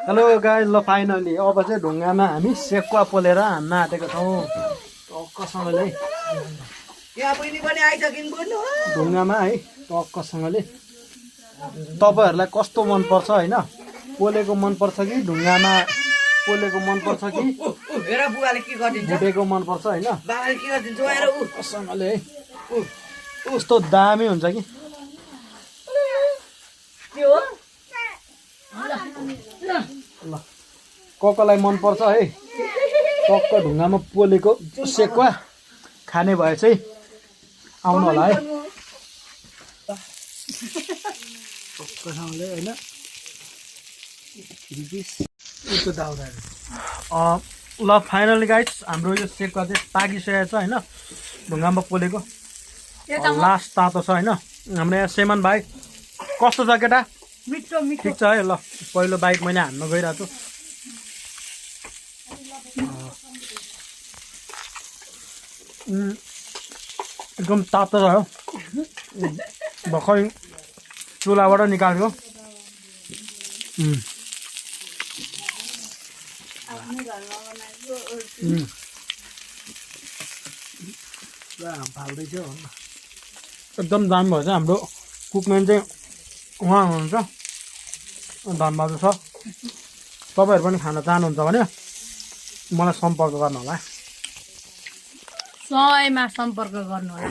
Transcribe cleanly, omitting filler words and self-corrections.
Hello guys, ल finally अब चाहिँ ढुङ्गामा हामी सेकुवा पोलेर हान्न आँटेको छौँ टक्कसँगले। यहाँ बहिनी पनि आइसकिन् बोल्नु ढुङ्गामा है टक्कसँगले। तपाईँहरूलाई कस्तो मनपर्छ होइन, पोलेको मनपर्छ कि ढुङ्गामा पोलेको मनपर्छ कि हेर बुवाले के गरिदिन्छ भुटेको मनपर्छ होइन? बाबाले के गरिदिन्छ हेर टक्कसँगले है कस्तो दामी हुन्छ कि। के हो ल कसलाई मनपर्छ है टक्क ढुङ्गामा पोलेको सेकुवा खाने भए चाहिँ आउनु होला है टक्कसँगले होइन। ल फाइनली गाइस हाम्रो यो सेकुवा चाहिँ पाकिसकेको छ होइन, ढुङ्गामा पोलेको लास्ट तातो छ होइन। हाम्रो यहाँ सेमन भाइ कस्तो छ केटा? मिठो मिठो ठिक छ है। ल पहिलो बाइक मैले हान्न गइरहेको छु। एकदम तातो छ भर्खरै चुलाबाट निकालेको। एकदम दामी भएछ। हाम्रो कुकम्यान चाहिँ उहाँ हुनुहुन्छ, धनबहादुर छ। तपाईँहरू पनि खान चाहनुहुन्छ भने मलाई सम्पर्क गर्नु होला। समयमा सम्पर्क गर्नु होला।